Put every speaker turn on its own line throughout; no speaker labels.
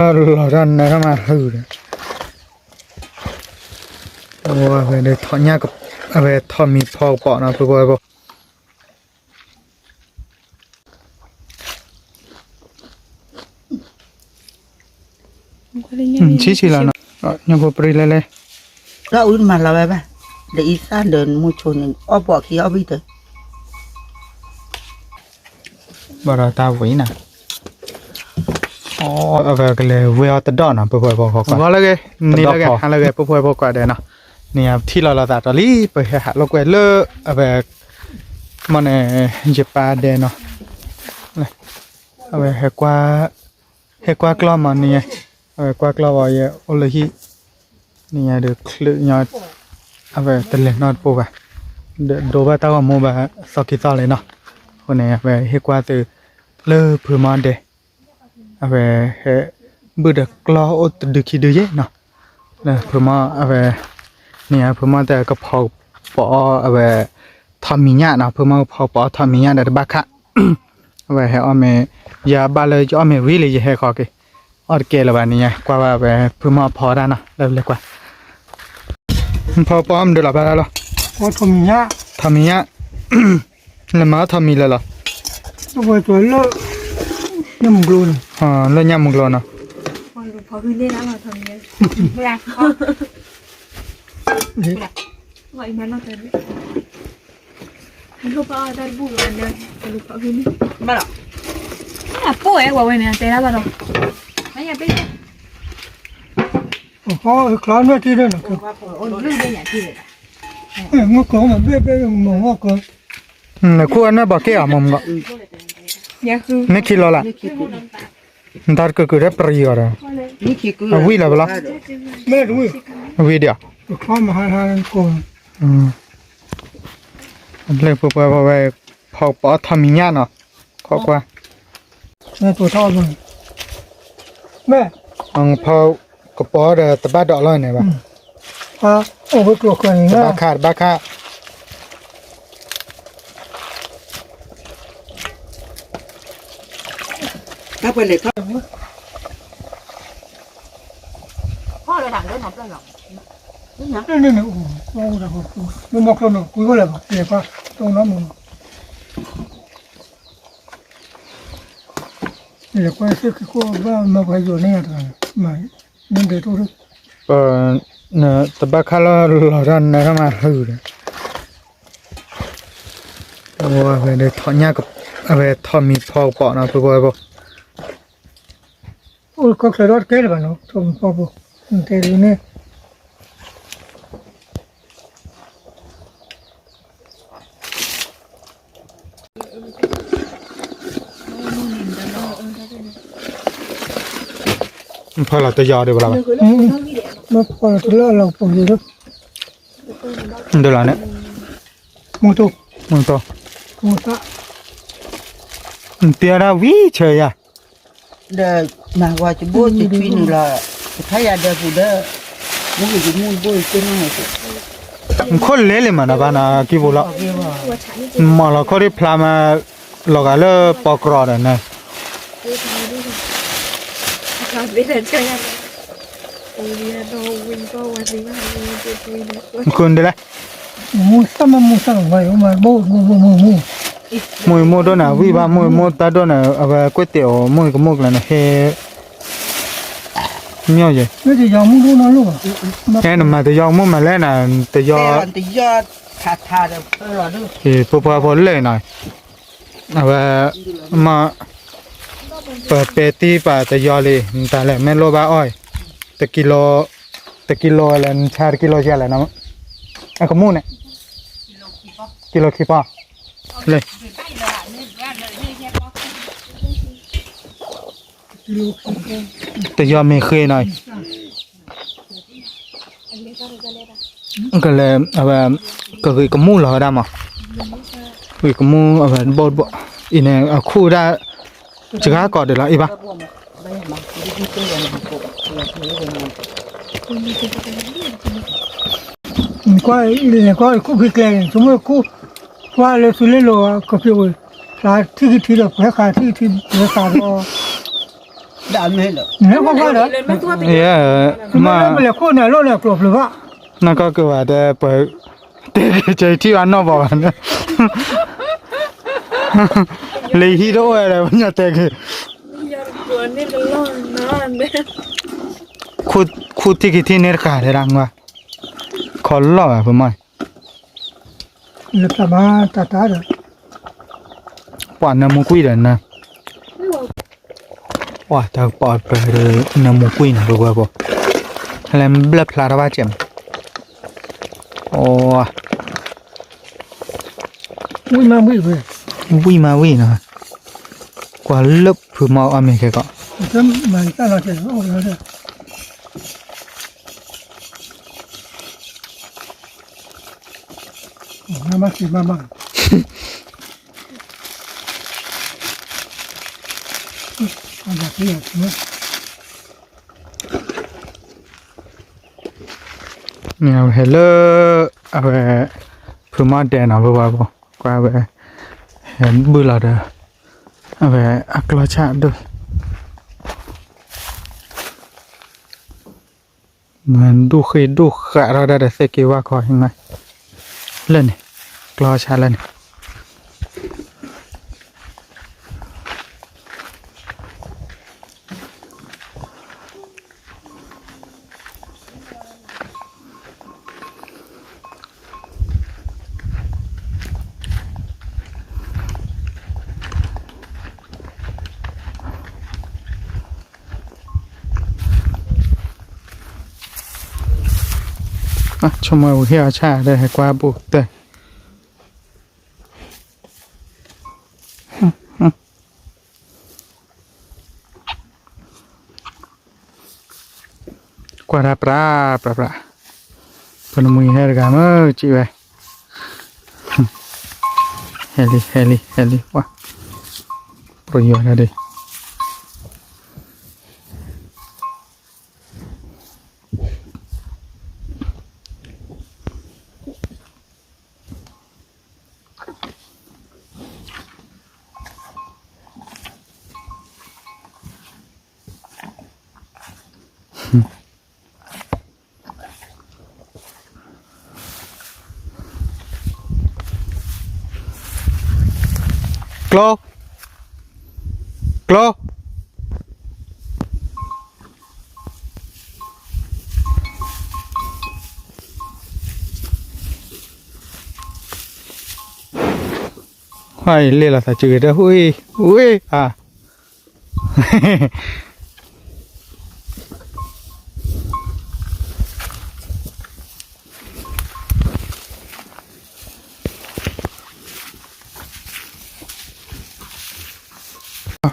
เราดันนะเข้ามาหืดโอ้ไปเดี๋ยวทอดยากับไปทอดมีพอปอนะไปบ่อยบ่ชี้แล้วนะยังพอปรีเลย
เราอุ่นมาแล้วไหมเดี๋ยวอีสานเดินมูชนอ้อบอกขี้อ้อบิดเลย
บ่ได้ตาไว้นะอ๋อเอาไปกันเลยเวลตัดดอนนะไปบ่อยบ่เขาก็ว่าแล้วไงนี่แล้วไงหาแล้วไงไปบ่อยบ่กว่าเด้เนาะเนี่ยที่เราตัดตอลี่ไปหาเราก็เลอะเอาไปมันเจ็บปาเด้เนาะเอาไปให้กว่ากล้อมันนี่ไงเอาไปกว่ากล้อไว้โอเลยนี่ไงเด็กคลึยอดเอาไปตะเล่นนอดปูไปโดบะตาวโมบะสกิตอเลยเนาะคนนี้ไปให้กว่าตือเลอเพื่อมันเดเอาไปให้บึดกล้ออดดึกขี้ดื้อเนาะเนี่ยเพื่อมาเอาไปเนี่ยเพื่อมาแต่กระเพาะปอเอาไปทำมีเนี่ยนะเพื่อมาพอปอทำมีเนี่ยเด็ดบักขะเอาไปให้อ้อมยาบาเลยจะอ้อมวิเลยจะให้ขอกี่อดเกลแบบนี้ไงกว่าว่าไปเพื่อมาพอได้นะเร็วๆกว่าพอป้อมเดือดแบบนั้นหรอ
โอ้ทำมีอะ
ทำมีอะแล้วมาทำมีเลยหรอ
ตัวเลอะยำกลูน
แล้วยำมุกโลนะ
พอพี่เล่นแล้วเราทำเยอะเวลาเขาไหวมันเราจะลูกพ่อได้บุกเลยลูกพ่อพี่นี่
มาหรอ
ป่วยกว่าวันนี้เจ๊แล้วบ้าหรอไม่อยากไป
โอ้คลานไม่ที่นั่นนะ
โอ้ยลืมไปอย่างที่เลย
งอกของมันเบี้ยมองงอกกัน
แล้วควรนะบอกแก่มุมก็
อยากคือ
ไม่คิดแล้วล่ะดาร์กก็ได้ปรีอะไร
นี่ขี้กู
วิ่งแล้วล่ะ
แม่ด้วย
วิ่งเดียว
คลานมาหาก่อน
เลยพอไปพอปอทำมีเนี่ยเนาะขอกว่า
แม่ตัวทอดมันแม่
พอกระป๋อเดตบ้าดอกเลยเนี่ยบ้า
โอ้โหตัวคนนี้
บ้าขาด
ถ้าไปเลยครับ
พ่อเลยถังเล่นหนักเลยหรอ
นี่โอ้โหมันมอกแล้วเนาะคุยก็เลยบอกเดี๋ยวก็ตรงนั้นมึงเดี๋ยวก็เชื่อคือว่ามาไปอยู่เนี่ยทางไม่นั่นเดี๋ยวตัว
เนี่ยตบ้าขาเราดันนะเข้ามาหืดโอ้ไปเดี๋ยวทอดยากับไปทอดมีพอปอนะไปบ่อยบ่
โอ้ก็เคยรอดเกลือกันเนาะทำพอบ่เกลือเนี่ย
พอเราจะยอดได้บ่ล่ะ
มาพอเราปองอยู่ด้วย
เดี๋ยวเนี่ย
มูโต
เตี้ยนะวิเฉยอะ
เดี๋ยวมาว่าจะบูจะปีนึงละถ้าอยากเดี๋ยวกูเด้อมึงจะมุ่งบูจะนั่งไ
งคนเล่มันนะบ้านะกี่บุละมาเราเขาได้พลามาหลอกอะไรปอกรอดนะคุณดีเลย
มูสังไว้มา
มูโดนะวิบ้ามูตาโดนะเอาไปก๋วยเตี๋ยวมูก็มูแล้วนะเฮ้เมียวจี
ไม่จะยอมมูดูนะลูก
แค่นั้นมาแต่ยอมมูมาแล้วนะแต่ยอ
ทาเดี๋ยวรอดู
พอเลยหน่อยเอาไปมาเปิดเปตี้ป่ะแต่ยอเลยแต่แหละไม่โลบ้าอ้อยแต่กิโลแล้วชากิโลเท่าไหร่นะไอ้ขมูเนี่ยกิโลกี่ปอเลยแต่ยอมไม่เคยหน่อยก็เลยเอาไปก็คือกมูเหรอดามั้งคือกมูเอาไปบดอีเนี่ยคู่ได้จะก้าก่อนเดี๋ยวละอีบ้า
ก็คู่พิการสมมติคู่ว่าเลยสุดเลยหรอก็พี่ว่าที่ที่เราแพ้ขาที่แพ้ขาก็
đã mê rồi
เนี่ยก็ได้
เลยไม่ตัวติ
เอ้ย
มา
มา
ไม่เลยคนเนี่ยโลเนี่ยกลัวเลยว่า
นั่นก็คือว่าแต่เปิดเด็กใจที่อันนอกบอกนะเลยฮีโร่อะไรวะเนี่ยแต่คือย
าตัวนี่ก็ร้อนนานเนี่ย
คุดที่ที่เนื้อขาดรังวะขอล่ออ่ะผมไม่
เล็บมาตาตาเด้อ
ปอนน้ำมูกุยเดินนะว้าแต่ปอดไปเลยน้ำมูกุยนะรู้ป่ะปอแล้วมันเบลพลาดว่าเจ็บโอ้
อุ้ยมาไม่เว้ย
วิ่งมาวิ่งนะกว่าลึกผือมาอเมริกาก็
จะมันตาเราจะโอ้ยเด้อมาสิมาอันนี้เนี่ย
เนี่ยเฮลโลเอาไปผือมาแดนเอาไปว่าปอกว่าไปเห็นบุหรี่เด้อเอาไปอักลาชาด้วยมันดูเคยดูขาเราได้แต่เสกีว่าขอยังไงเล่นกลาชาเล่นชมเอาเฮียชาได้ให้กว่าบุกแต่กว่าปลาพนมุยเฮรกามจีไว้เฮลิว่ะประโยชน์อะไรกลอให้เล่นละสัจจืดนะหุ้ยอ่ะ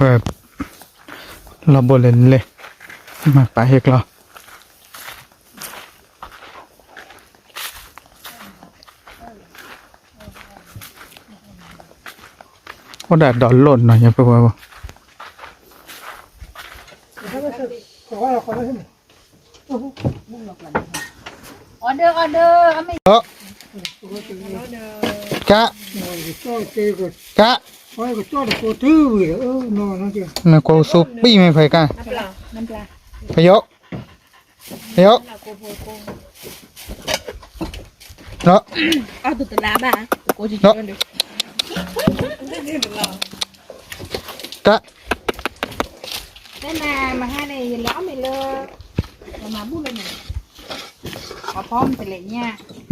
แบบเราบนเลยมาไปเฮกเราก็แดดดอนหล่นหน่อยอย่าไปว่า
ขอให้
ออเดอร์เอาไม่
กะ
ก็เจอก็
กะ
ไว้ก็จอดก็ถือเว้ยนอนนั่นเจ้า
มันกูซุปปี้ไม่ไปกัน
น้ำปลา
พยกเนาะ
เอาตุ่ตลาบ้ากูจะ
เนาะกะ
ได้มาให้ในล้อไม่เลยมาพูดเลยเนี่ยขอพร้อมแต่เลยเนี่ย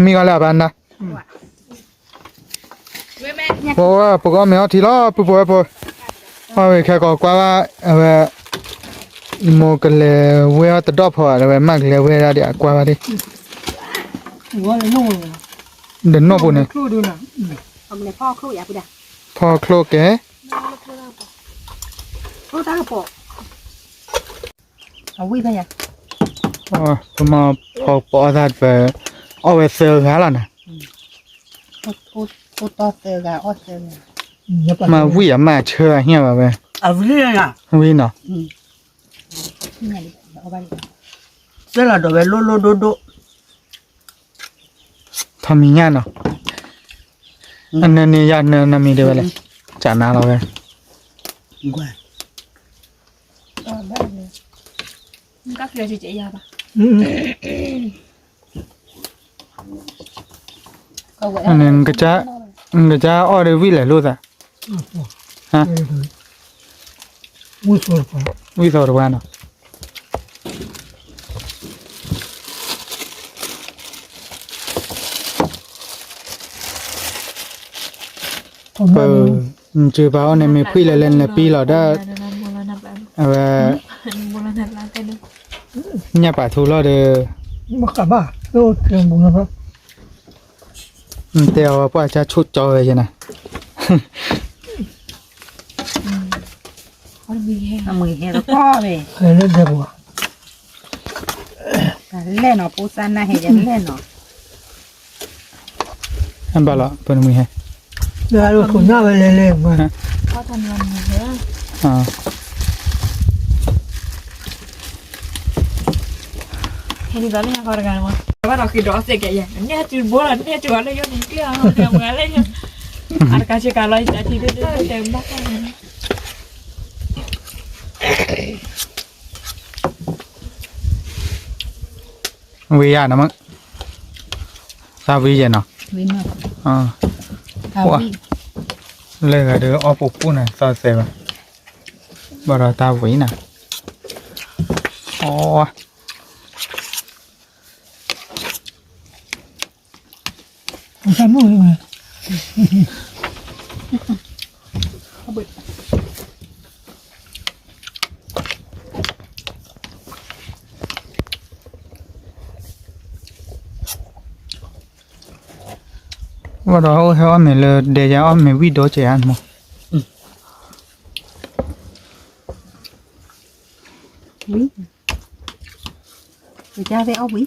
มีกันแล้วบ้านนะ
เว้ยแม่เนี่ย
เพราะว่าพวกก็ไม่เอาทีละปุ๊บเอาไปแค่ก็กว่าว่าโมกันเลยเวลาตะดอกพอแล้วมากเลยเวลาเดียวกว่าดิ
หัวเลยนุ่งเลย
เดินนอกปุ่นเนี่ย
ครูดูนะ
ทำเลยพ่อครูอยากไปด่า
พอโคลแก
ครูตากระโปงเอาวิ่งไปยัง
อ๋อพอมาพอปอทัดไปเอาไปเซอร์กันแล้วนะ
cô to tơ gà ót tơ gà
มาวิ่งมาเชื่อเฮียแบบ
à vui à
วิ่งเนาะ
เนี่ยเอาไป
rất là đồ về lô lô đô đô
ทำมีงานเนาะอันนี้ยานเนินมีเดียวเลยจานนาเราเลย
quà
các kiểu gì chạy ra bà
อันนั้นก็จะออเดวิเลยรู้จ้ะฮะ
muy suerte
วิสอร์วันเนาะ
como
จือเปล่าเนี่ยไม่พูดเล่นๆเลยปีเราได้เอาว่าเนี่ยป่าทูเราเด้อ
macaba yo tengo una
เดี๋ยวป้าจะชุดจอยใช่ไหม
มือเห็ดก็เลย
le de boa
เล่นเนาะปูซันนะเห็ดยังเล่นเนาะ
อันบ้าละเป็นมือให้
ya lo soñaba le ma
เขาทำวันนี้เหรอ
อ่า
เห็นดีตอนนี้เขาทำงานมั้งว่าเราคือดอสเกย์อย่างนี้จูบอลเนี่ยจูอะไรอย่างนี้ก็เอาเดี๋ยวงานอะไรเนี่ยอาร์กาชิการลอยจากที่ดูเต็มบ้านเลย
วิยานะมั้งซาวิเจเนาะ
วินมา
อ่า
ทาวิ
เลยก็เดี๋ยวเอาปุ๊บปุ๊บนะซาเซบะบาราตาวินะอ๋อ
esa muy ma
ว่าเราเอาให้อเมเลยเดี๋ยวจะเอาเมวิดโดเจียนมั้ง
วิไปจ้าไปเอาวิ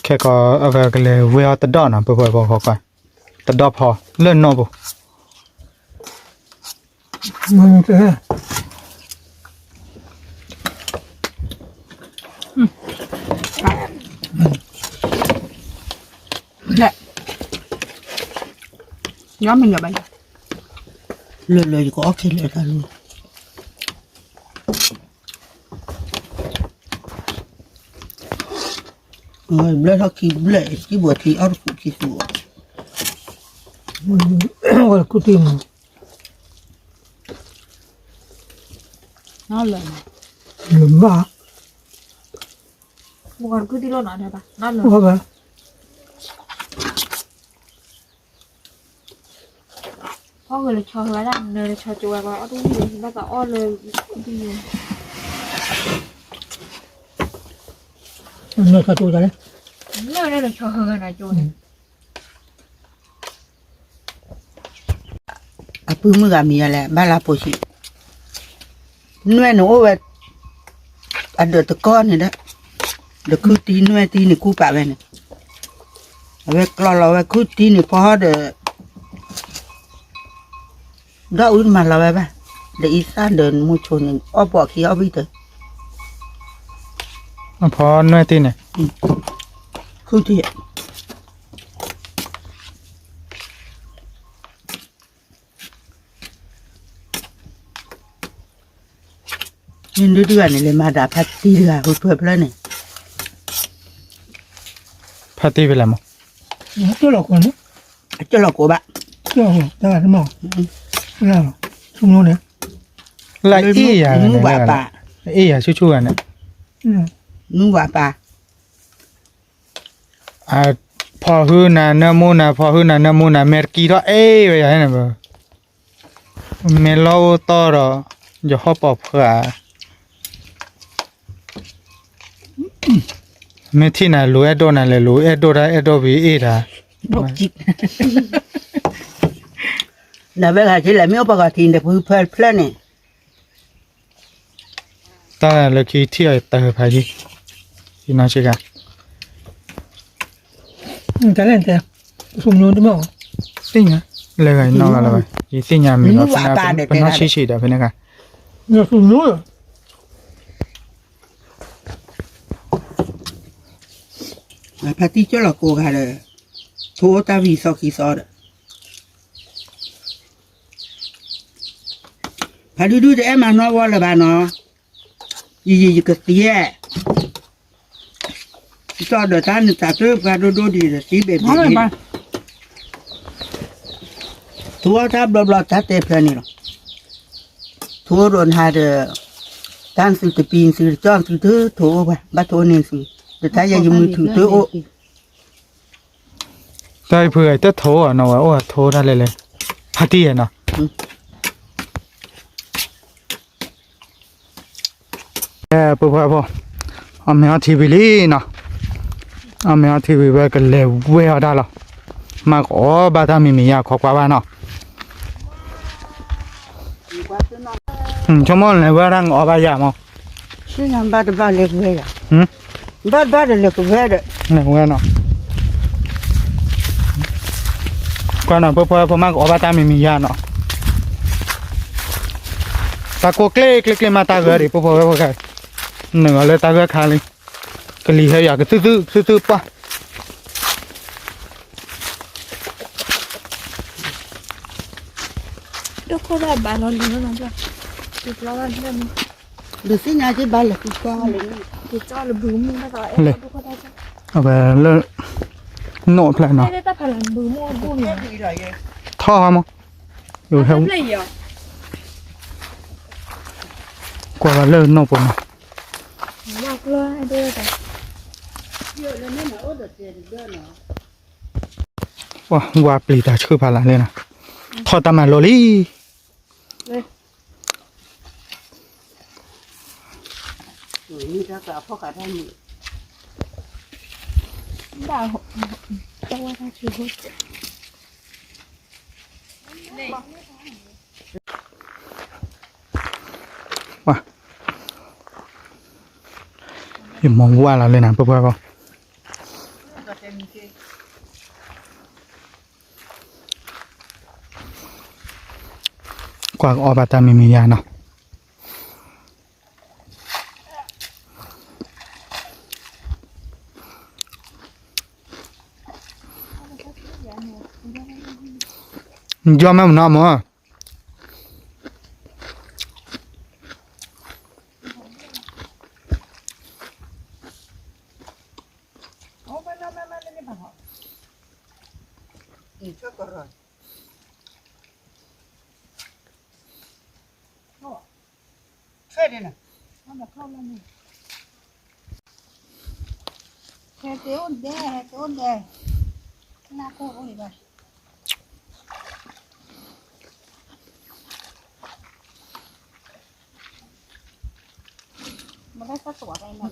แค่ก็เอาไปก็เลยเวลตัดดอกนะเพื่อพอเขาก่อนตัดดอกพอเลื่อนนอกปุ๊
muy te
แหละย้อมมันอย่าไปเลยก็โอเคเลยกันเลยเบลเขาขี้เบลขี้บัวขี้อ้อขี้ขี้ตัว
muy el cutimo
นั่นเลย
le ma
บุกคือที่โลนอะไรปะนั่นเลย
va
พ่อเคยเลยชอบไว้ละเนยชอบจูไว้ว่าอ้อตุ้งเลยน่าจะอ้อเลยดี
no ka tu dale
เนี่ยเลยชอบเฮงนะจูเนี่ย
อะปื้มือกับมีอะไรบ้านลาโปชินวยหนูว่าอะเดือดตะก้อนนี่นะเดี๋ยวคือตีนวยตีนี่กูปะไปเนี่ยเอาไว้กลอเราไว้คือตีนี่พอเดี๋ยวได้อุ่นมาเราไว้ป่ะเดี๋ยวอีสานเดินมูชนอย่างอ้อบอกขี้อ้อวิเตอ
พอหน่วยตีเนี่ย
คือที่ยินดีด้วยนี่เลยมาด่าพัดตีเรือเพื่อนเพื่อนนี่
พาตีไปแล้วมั้ง
to lo con
จะหลอกกูบะ
yo da no claro tú no ne
ละเอียด
นึกว่าป่า
เอียชั่วๆเนี่ย
นึกว่าป่า
พอหื้อนะเนื้อมูนะพอหื้อนะเนื้อมูนะเมรกีรอไปอย่างนั้นบ่เมลาวต่อรอจะฮอปอบเพื่อเมที่น่ะรู้โดน่ะเลยรู้โดได้โดบีดา
โรคจิตน่ะเวลาที่เราไม่เอาปากกาทิ้งเดี๋ยวเพื่อนเพื่อนนี่
ตาเลยคิดที่ไอ้ตาพายีที่น่าเชื่อ
talente sum no de mo
สิ่งอ่ะเลยไงน้องอะไรไปยี่สิ่งยามีว่าเป็นน้องชี้ๆเดี๋ยวเป็นยังไง
no sum no
พัดที่จะหลอกกูกันเลยโทรตาวีซอกีซอดพัดดูจะเอ็มมานอวอลเลยบ้านเนาะ Yi cái tia. Cho đợt ta ta chơi và đôi đi là xí bể
Nó
bể.
là
Thua ta bla bla ta tê phê này. Thua rồi hai đợt tan sự tập pin sự cho sự thứ thua ba ba thua nên sự. Đợt ta giờ dùng thử thứ ô.
ได้เผื่อจะโทรอ่ะเนาะว่าโทรได้เลยพอดีอ่ะเนาะปุ๊บพอเอาแมวทีวีลีเนาะเอาแมวทีวีไว้กันเลยเวลได้หรอมาขอบาตามีอยากขอกว่าบ้านเนาะชั่วโมงเลยว่ารังออบายามั้ง
Chứ làm ba lệ về à?
หืม
Ba lệ về đấy.
เนี่ยเว้ยเนาะก่อนเนาะปุ๊บพอมาขอบาตามีอยากเนาะตาโกเกลมาตาเกอดิปุ๊บพอกันหนึ่งเลยตาเกอคาลิก็ลีให้อยากตื้อป่ะ
Đâu có là bà nó đi nó làm sao? Được lo là nó
Được xí nhà chứ ba lệ cứ cho lên.
thì cho là bướm nó gọi
Lệ.
đâu có đây.
เอาไปเลิกโน่เพลนเนาะ
Đây ta phải làm bướm mua bướm nhỉ?
ท่อมั้งอยู่แถว
Rất là nhiều.
กว่าว่าเลิกโน่ปุ่น
Mặc luôn hay đưa rồi.
ว่าปลีตาชื่อพาลาเลยนะทอตามาโลลี่
Rồi như ra cả phó cả đây nhỉ.
Bảo cho qua ta chỉ hút.
ว่าอย่ามองว่าเราเลยนะเพื่อนๆกว่าออบาตามียาเนาะยอมแม่มันน้ำมั้ง
Cho có rồi. Phê đây nè.
Nó là không làm gì. Thế ôn đê. Na cô ôn đi bà. Mà cái sao sủa đây nè.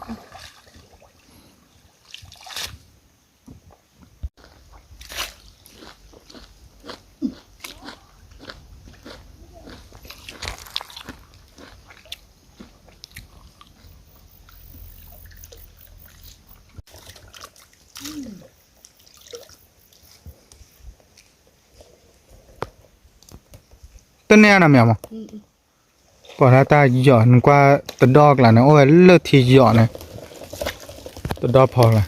tên này là mèo mà bỏ ra ta dọn qua từ đo là nó ôi lơ thì dọn này từ đo phò là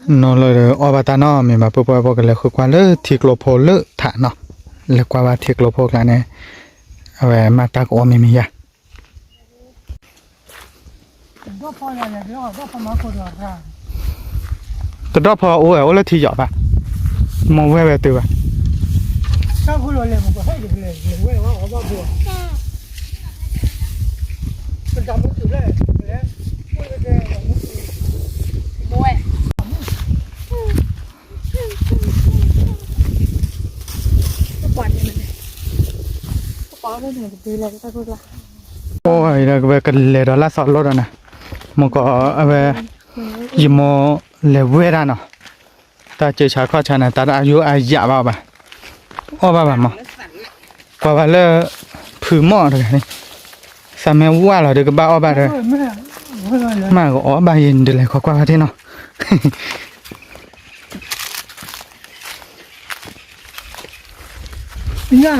nó lời ở bà ta nó mình mà bố bố cái là khối quan lơ thiệt lộ phò lơ thả nó là qua bà thiệt lộ phò là này về mà ta có mình ya
Đó phải là đó phải mà có được ra.
từ đó phò ôi lơ thì dọn bà mong về từ bà
Sao không rồi một cái được lên quay vào ở bao buồn. Mình làm một thứ này, đấy. Ôi cái
Bôi. Nó quạt này này. Nó có đây này từ là ta thôi là.
ôi là về cái lề đó là sọt lót rồi nè một có về gì mà lề quê ra nó ta chơi trái khoa trái này ta đã yêu ai dạ vào bà ô bà mà qua bà lơ phứ mỏ rồi này sao mẹ qua là được cái ba ô bà rồi mà có bà nhìn được lại qua thế nào
nhà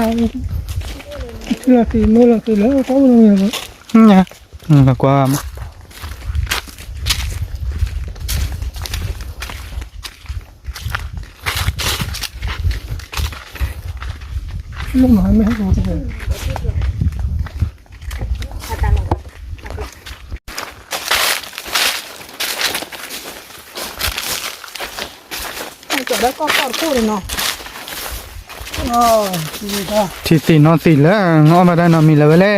là thì nó là từ lớn có bao nhiêu
nha là qua
ลูกหมาไม่ให้ดูจะเลยจะได้ก็กอดคู่เลยเนาะอ๋อดีจ้ะ
ที่ตีนอนสิแล้วงอมาได้นอนมีแล้วแหละ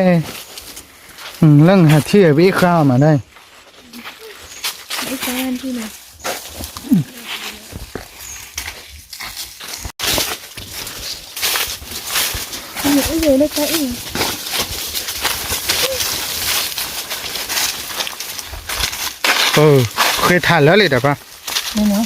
เรื่องหาที่วิข้าวมาได้
ไอ้แฟนที่ไหนไอ้เยอะเลยจ้ะอี
เคยทานแล้วเลยแต่ปะ
นี่นะ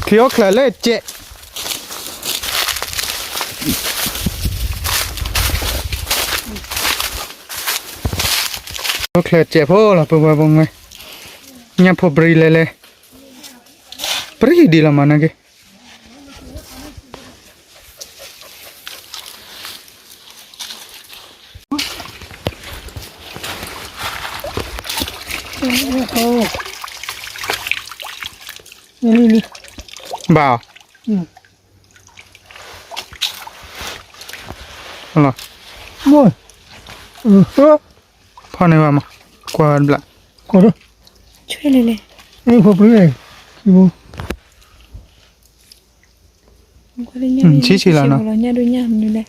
เคี้ยวเคลเลยเจ๊เคลเจ๊พ่อละปุ๊บปุ๊บไงยังพอบรีเลยปรีดีละมันนะแก
โอ้นี่
บ่าวอะไร
โม่
พ่อในว่ามากวาดละ
กอด
ช่วยเลย
นี่พอไปเลยคิว
ก็เลยเนี่ยเราเนี่ยดูเนี่ยมันเลย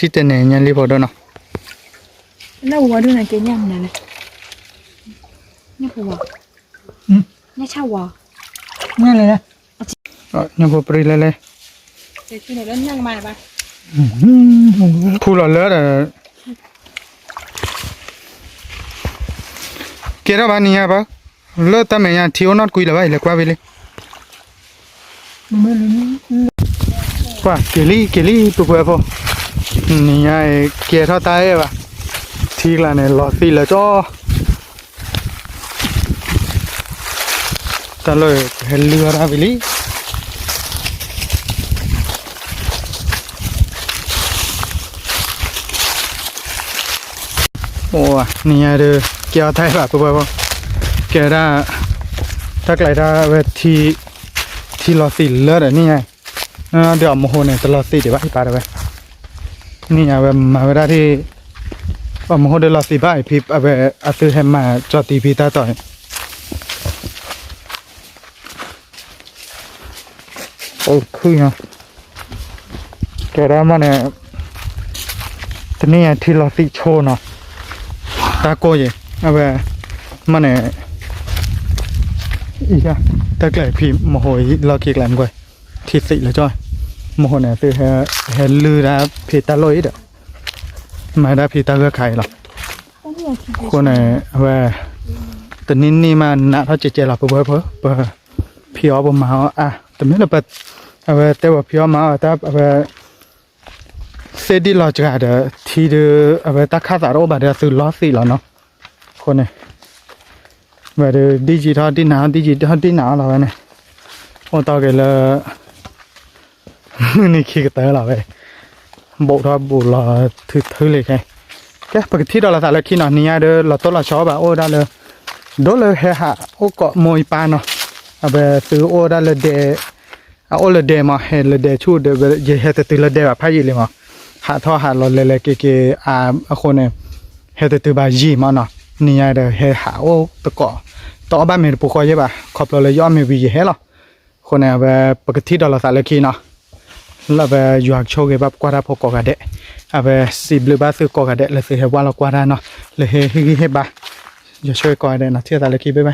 ชิเตเนยันรีบอดเนาะ
แล้ววัวดูไหนเกี่ยเนี่ยมันเลยเนี่ยหัวเนี่ยชาววัว
นี่เลยนะ
ยังพอปรีเลย
เดี๋ยวที่ไหนแล้วนั่งมาปะ
พูดหล่อเลยเกี่ยวกับบ้านนี้ปะเลิกทำไมยังที่อนอดคุยเลยไปเลยกว่าไปเลย
ไม่เลย
กว่าเกลี่ปุ๊บปุ๊บนี่ไงเกี่ยวเท่าตายปะทีละเนี่ยหลอดสีละจ้อตลอดเฮลิวาราวิลีโอ้นี่ไงเด้อเกี่ยวไทยปะปุ๊บปุ๊บเกี่ยวได้ถ้าไกลได้เวทีหลอดสีเลือดนี่ไงเดี๋ยวโมโหเนี่ยตลอดสีเดี๋ยวไปปาได้ไปนี่ไงแบบมาเวลาที่โมโหเดี๋ยวหลอดสีบ้าพี่เอาไปเอาซื้อให้มาจอดตีพี่ตาต่อยโอ้คือเนาะแกได้มาเนี่ยทีนี้ที่หลอดสีโชว์เนาะตาโกยเอาไปมาเนี่ยอีกอะตะไกลพี่โมโหเราคิดแหลมกว่าที่สิเลยจ้อยโมโหเนี่ยคือเห็นลือนะพี่ตาลอยเด้อมาได้พี่ตาเลือกใครหรอคนเนี่ยว่าแต่นี่มาหน้าเขาเจ๊หลับเพื่อพี่อ๋อผมมาอ่ะแต่ไม่ได้เปิดเอาไปแต่ว่าพี่อ๋อมาแต่เอาไปเซดีลอจิกเด้อที่เด้อเอาไปตาข้าสารโอบาเด้อซื้อล้อสี่แล้วเนาะคนเนี่ยแบบดิจิทัลที่หนาวเราเนี่ยโอ้ต่อกันเลยนี่คิดกันเตอร์เราไปbộ đó bộ là thứเลยไงแค่ปกติเราละแต่ละที่นอนนี่เด้อเราต้นเราชอบแบบโอ้ได้เลยโดนเลยหาโอ้เกาะมวยปานเนาะแบบซื้อโอ้ได้เลยเดโอ้เลยเดมาเห็นเลยเดชูเดยังเห็นแต่ตื่นเลยเดแบบพายิเลยมาหาท่อหาเราเลยเก๋คนเนี่ยเห็นแต่ตื่นแบบยี่มาเนาะนี่เด้อเห็นหาโอ้ตะเกาะต่อบ้านเมืองปกครองใช่ป่ะขอบเราเลยย่อมมีวิเห็นหรอคนเนี่ยแบบปกติเราละแต่ละที่เนาะแล้วแบบอยากโชว์แบบกวาดพอกกันเดะแบบสิบหรือบ้าซื้อกกันเดะเลยซื้อให้ว่าเรากวาดเนาะเลยให้บ้าอย่าช่วยกวาดเดะนะเที่ยวแต่ละคลิปไป